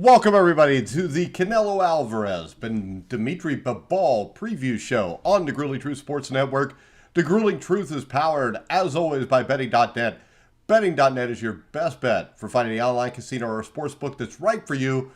Welcome everybody to the Canelo Alvarez and Dimitri Bivol preview show on the Grueling Truth Sports Network. The Grueling Truth is powered, as always, by Betting.net. Betting.net is your best bet for finding the online casino or sports book that's right for you.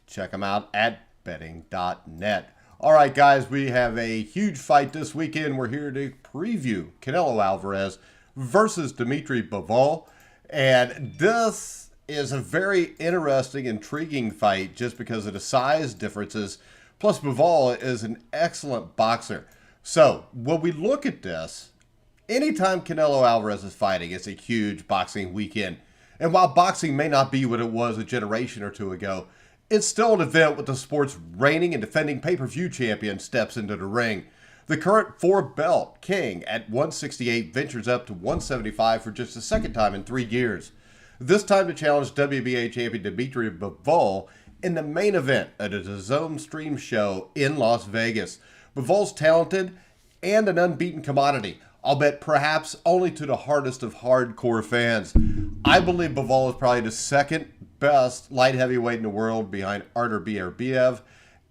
Check them out at Betting.net. All right, guys, we have a huge fight this weekend. We're here to preview Canelo Alvarez versus Dimitri Bivol. And this is a very interesting, intriguing fight just because of the size differences. Plus, Bivol is an excellent boxer. So, when we look at this, anytime Canelo Alvarez is fighting, it's a huge boxing weekend. And while boxing may not be what it was a generation or two ago, it's still an event with the sport's reigning and defending pay-per-view champion steps into the ring. The current four-belt king at 168 ventures up to 175 for just the second time in 3 years. This time to challenge WBA champion Dimitri Bivol in the main event at a DAZN stream show in Las Vegas. Bivol's talented and an unbeaten commodity, albeit perhaps only to the hardest of hardcore fans. I believe Bivol is probably the second best light heavyweight in the world behind Artur Beterbiev,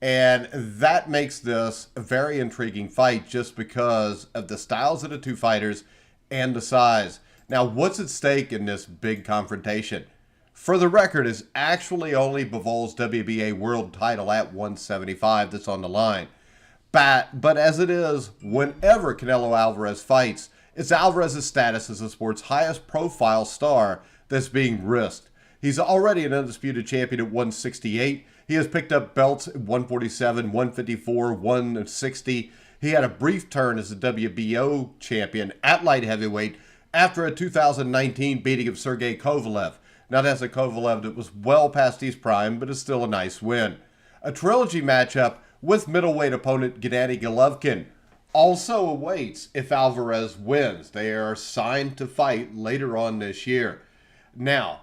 and that makes this a very intriguing fight just because of the styles of the two fighters and the size. Now, what's at stake in this big confrontation? For the record, it's actually only Bivol's WBA world title at 175 that's on the line. But as it is, whenever Canelo Alvarez fights, it's Alvarez's status as the sport's highest profile star that's being risked. He's already an undisputed champion at 168. He has picked up belts at 147, 154, 160. He had a brief turn as a WBO champion at light heavyweight after a 2019 beating of Sergey Kovalev. Now, that's a Kovalev that was well past his prime, but is still a nice win. A trilogy matchup with middleweight opponent Gennady Golovkin also awaits if Alvarez wins. They are signed to fight later on this year. Now,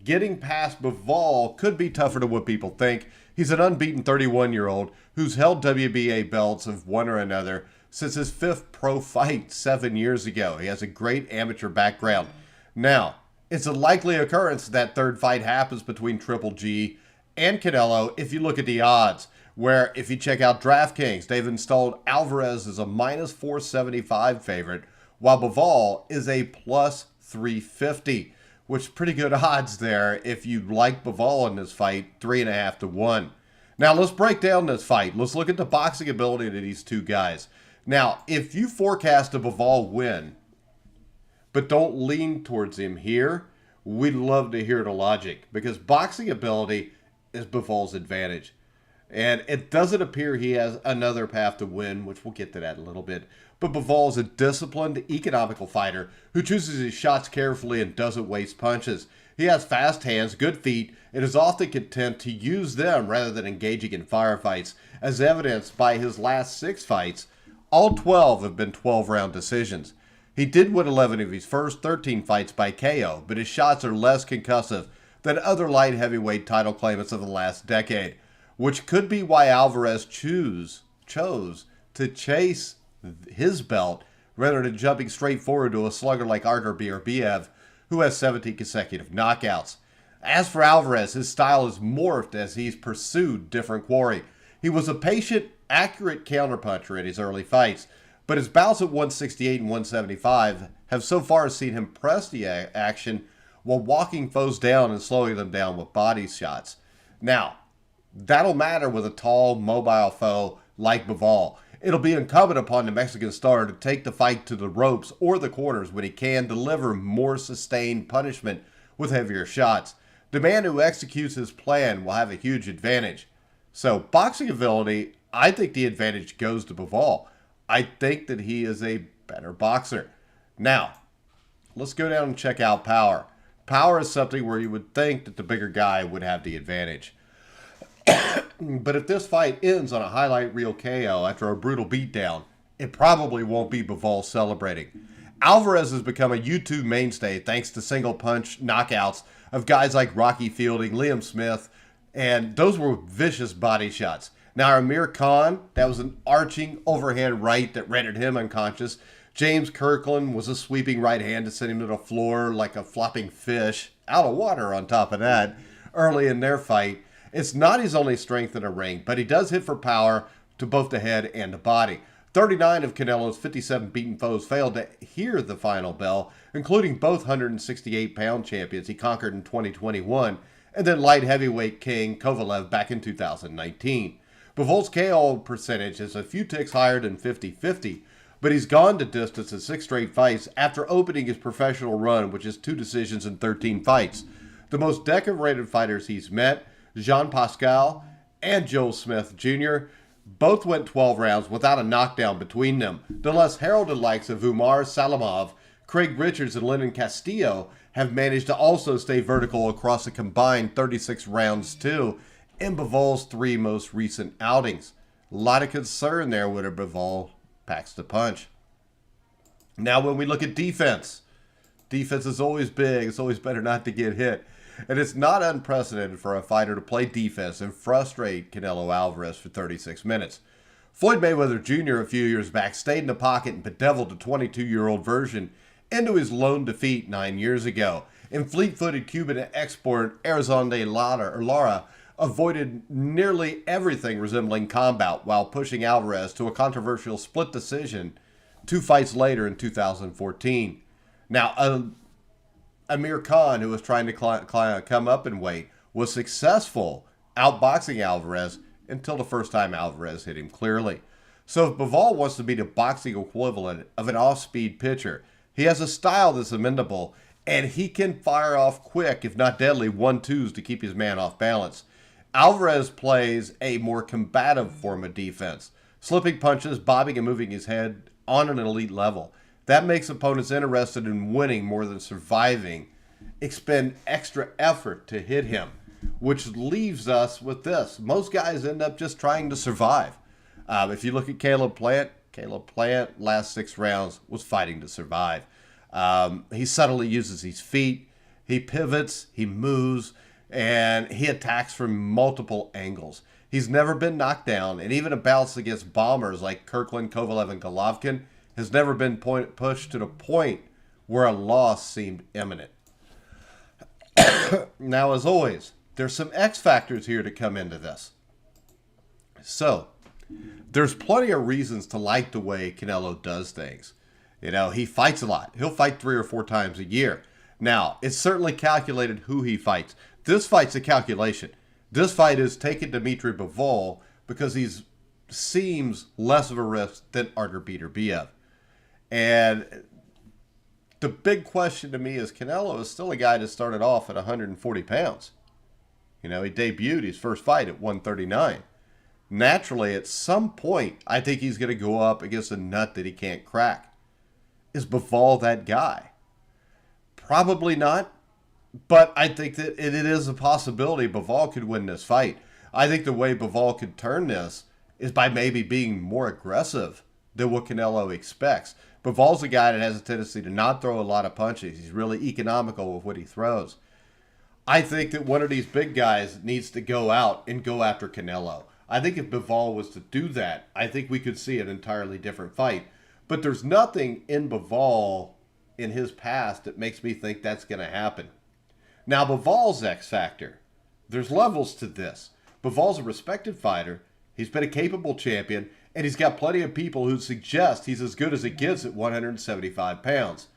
getting past Bivol could be tougher than what people think. He's an unbeaten 31-year-old who's held WBA belts of one or another since his fifth pro fight 7 years ago. He has a great amateur background. Now, it's a likely occurrence that third fight happens between Triple G and Canelo if you look at the odds, where if you check out DraftKings, they've installed Alvarez as a minus 475 favorite, while Bivol is a plus 350, which is pretty good odds there if you like Bivol in this fight, 3.5 to 1. Now, let's break down this fight. Let's look at the boxing ability of these two guys. Now, if you forecast a Bivol win, but don't lean towards him here, we'd love to hear the logic, because boxing ability is Bivol's advantage. And it doesn't appear he has another path to win, which we'll get to that in a little bit. But Bivol is a disciplined, economical fighter who chooses his shots carefully and doesn't waste punches. He has fast hands, good feet, and is often content to use them rather than engaging in firefights, as evidenced by his last 6 fights. All 12 have been 12-round decisions. He did win 11 of his first 13 fights by KO, but his shots are less concussive than other light heavyweight title claimants of the last decade, which could be why Alvarez chose to chase his belt rather than jumping straight forward to a slugger like Artur Beterbiev, who has 17 consecutive knockouts. As for Alvarez, his style has morphed as he's pursued different quarry. He was a patient, accurate counterpuncher in his early fights, but his bouts at 168 and 175 have so far seen him press the action while walking foes down and slowing them down with body shots. Now, that'll matter with a tall, mobile foe like Bivol. It'll be incumbent upon the Mexican star to take the fight to the ropes or the corners when he can deliver more sustained punishment with heavier shots. The man who executes his plan will have a huge advantage. So, boxing ability, I think the advantage goes to Bivol. I think that he is a better boxer. Now, let's go down and check out power. Power is something where you would think that the bigger guy would have the advantage. But if this fight ends on a highlight reel KO after a brutal beatdown, it probably won't be Bivol celebrating. Alvarez has become a YouTube mainstay thanks to single punch knockouts of guys like Rocky Fielding, Liam Smith, and those were vicious body shots. Now, Amir Khan, that was an arching overhand right that rendered him unconscious. James Kirkland was a sweeping right hand to send him to the floor like a flopping fish, out of water on top of that. early in their fight. It's not his only strength in a ring, but he does hit for power to both the head and the body. 39 of Canelo's 57 beaten foes failed to hear the final bell, including both 168-pound champions he conquered in 2021, and then light heavyweight king Kovalev back in 2019. Bivol's KO percentage is a few ticks higher than 50-50, but he's gone the distance in 6 straight fights after opening his professional run, which is 2 decisions in 13 fights. The most decorated fighters he's met, Jean Pascal and Joe Smith Jr., both went 12 rounds without a knockdown between them. The less heralded likes of Umar Salamov, Craig Richards, and Lennon Castillo have managed to also stay vertical across a combined 36 rounds too in Bivol's 3 most recent outings. A lot of concern there with Bivol packs the punch. Now when we look at defense is always big. It's always better not to get hit. And it's not unprecedented for a fighter to play defense and frustrate Canelo Alvarez for 36 minutes. Floyd Mayweather Jr. a few years back stayed in the pocket and bedeviled a 22-year-old version into his lone defeat 9 years ago. And fleet-footed Cuban export Arizonde Lara avoided nearly everything resembling combat while pushing Alvarez to a controversial split decision 2 fights later in 2014. Now, Amir Khan, who was trying to come up in weight, was successful outboxing Alvarez until the first time Alvarez hit him clearly. So if Bivol wants to be the boxing equivalent of an off-speed pitcher, he has a style that's amendable, and he can fire off quick, if not deadly, 1-2s to keep his man off balance. Alvarez plays a more combative form of defense, slipping punches, bobbing and moving his head on an elite level. That makes opponents interested in winning more than surviving, expend extra effort to hit him, which leaves us with this. Most guys end up just trying to survive. If you look at Caleb Plant, last 6 rounds was fighting to survive. He subtly uses his feet, he pivots, he moves, and he attacks from multiple angles. He's never been knocked down, and even a bounce against bombers like Kirkland, Kovalev, and Golovkin has never been pushed to the point where a loss seemed imminent. Now, as always, there's some X factors here to come into this. So, there's plenty of reasons to like the way Canelo does things. You know, he fights a lot. He'll fight 3 or 4 times a year. Now, it's certainly calculated who he fights. This fight's a calculation. This fight is taking Dmitry Bivol because he seems less of a risk than Artur Beterbiev. And the big question to me is Canelo is still a guy that started off at 140 pounds. You know, he debuted his first fight at 139. Naturally, at some point, I think he's going to go up against a nut that he can't crack. Is Bivol that guy? Probably not. But I think that it is a possibility Bivol could win this fight. I think the way Bivol could turn this is by maybe being more aggressive than what Canelo expects. Bivol's a guy that has a tendency to not throw a lot of punches. He's really economical with what he throws. I think that one of these big guys needs to go out and go after Canelo. I think if Bivol was to do that, I think we could see an entirely different fight. But there's nothing in Bivol in his past that makes me think that's going to happen. Now, Bivol's X factor. There's levels to this. Bivol's a respected fighter. He's been a capable champion. And he's got plenty of people who suggest he's as good as it gets at 175 pounds.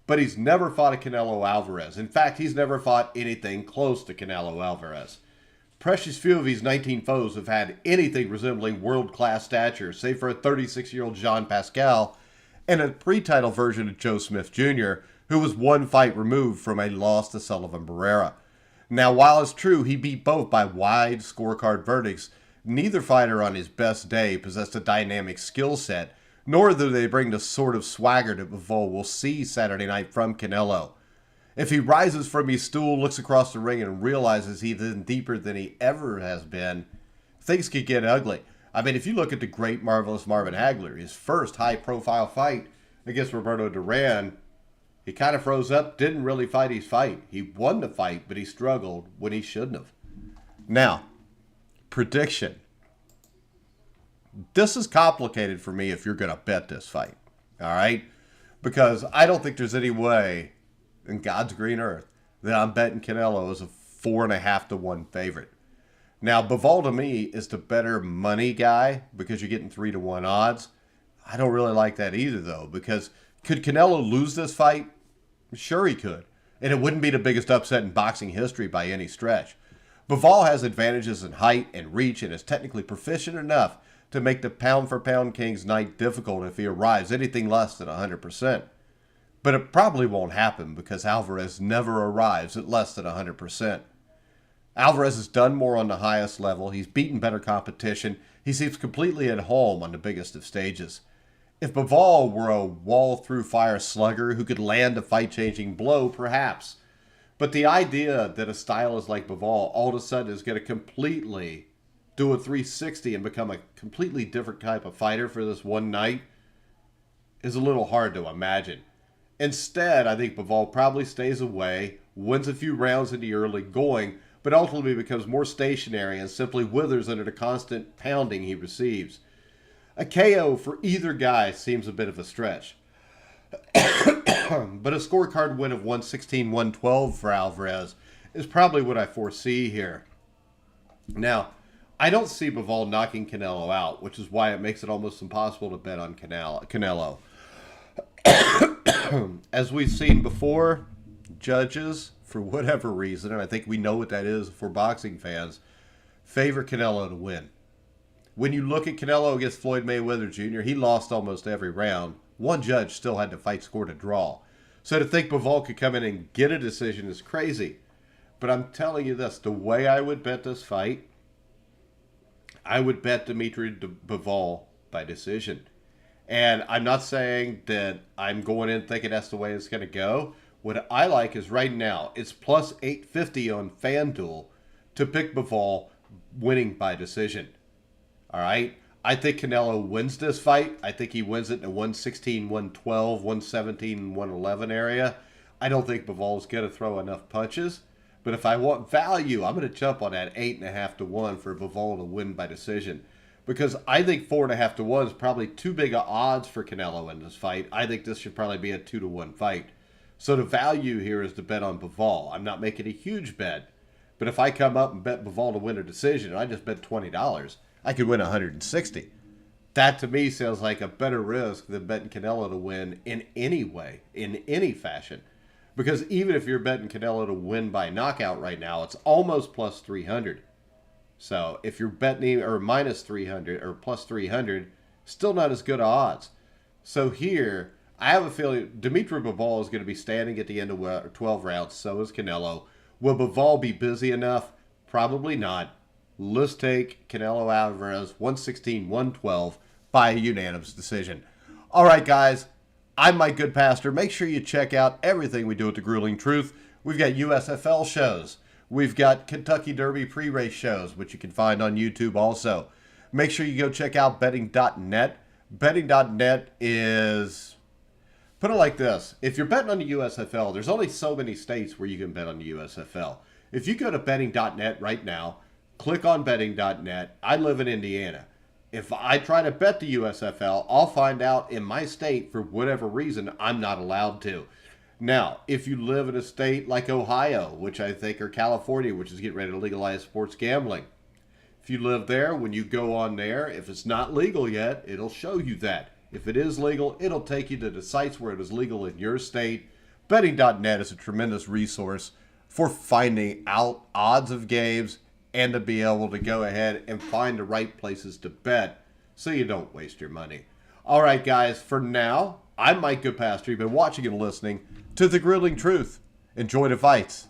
But he's never fought a Canelo Alvarez. In fact, he's never fought anything close to Canelo Alvarez. Precious few of his 19 foes have had anything resembling world-class stature, save for a 36-year-old Jean Pascal and a pre-title version of Joe Smith Jr., who was 1 fight removed from a loss to Sullivan Barrera. Now, while it's true he beat both by wide scorecard verdicts, neither fighter on his best day possessed a dynamic skill set, nor do they bring the sort of swagger that Bivol will see Saturday night from Canelo. If he rises from his stool, looks across the ring, and realizes he's in deeper than he ever has been, things could get ugly. I mean, if you look at the great, marvelous Marvin Hagler, his first high-profile fight against Roberto Duran, he kind of froze up, didn't really fight his fight. He won the fight, but he struggled when he shouldn't have. Now, prediction. This is complicated for me if you're going to bet this fight, all right? Because I don't think there's any way in God's green earth that I'm betting Canelo as a 4.5 to 1 favorite. Now, Bivol to me is the better money guy because you're getting 3 to 1 odds. I don't really like that either, though, because could Canelo lose this fight? Sure he could. And it wouldn't be the biggest upset in boxing history by any stretch. Bivol has advantages in height and reach and is technically proficient enough to make the pound-for-pound king's night difficult if he arrives anything less than 100%. But it probably won't happen because Alvarez never arrives at less than 100%. Alvarez has done more on the highest level. He's beaten better competition. He seems completely at home on the biggest of stages. If Bivol were a wall-through-fire slugger who could land a fight-changing blow, perhaps. But the idea that a stylist like Bivol all of a sudden is going to completely do a 360 and become a completely different type of fighter for this one night is a little hard to imagine. Instead, I think Bivol probably stays away, wins a few rounds in the early going, but ultimately becomes more stationary and simply withers under the constant pounding he receives. A KO for either guy seems a bit of a stretch. But a scorecard win of 116-112 for Alvarez is probably what I foresee here. Now, I don't see Bivol knocking Canelo out, which is why it makes it almost impossible to bet on Canelo. As we've seen before, judges, for whatever reason, and I think we know what that is for boxing fans, favor Canelo to win. When you look at Canelo against Floyd Mayweather Jr., he lost almost every round. One judge still had the fight scored a draw. So to think Bivol could come in and get a decision is crazy. But I'm telling you this, the way I would bet this fight, I would bet Dimitri Bivol by decision. And I'm not saying that I'm going in thinking that's the way it's going to go. What I like is right now, it's plus 850 on FanDuel to pick Bivol winning by decision. All right? I think Canelo wins this fight. I think he wins it in the 116, 112, 117, 111 area. I don't think Bivol's going to throw enough punches. But if I want value, I'm going to jump on that 8.5 to 1 for Bivol to win by decision. Because I think 4.5 to 1 is probably too big of odds for Canelo in this fight. I think this should probably be a 2 to 1 fight. So the value here is to bet on Bivol. I'm not making a huge bet. But if I come up and bet Bivol to win a decision, and I just bet $20, I could win 160. That to me sounds like a better risk than betting Canelo to win in any way, in any fashion. Because even if you're betting Canelo to win by knockout right now, it's almost plus 300. So if you're betting or minus 300 or plus 300, still not as good odds. So here, I have a feeling Dimitri Bivol is going to be standing at the end of 12 rounds. So is Canelo. Will Bivol be busy enough? Probably not. Let's take Canelo Alvarez 116-112 by a unanimous decision. All right, guys. I'm Mike Goodpaster. Make sure you check out everything we do at The Grueling Truth. We've got USFL shows. We've got Kentucky Derby pre-race shows, which you can find on YouTube also. Make sure you go check out betting.net. Betting.net is, put it like this. If you're betting on the USFL, there's only so many states where you can bet on the USFL. If you go to betting.net right now, click on betting.net. I live in Indiana. If I try to bet the USFL, I'll find out in my state, for whatever reason, I'm not allowed to. Now, if you live in a state like Ohio, which I think, or California, which is getting ready to legalize sports gambling, if you live there, when you go on there, if it's not legal yet, it'll show you that. If it is legal, it'll take you to the sites where it is legal in your state. Betting.net is a tremendous resource for finding out odds of games and to be able to go ahead and find the right places to bet so you don't waste your money. All right, guys, for now, I'm Mike Goodpaster. You've been watching and listening to The Grueling Truth. Enjoy the fights.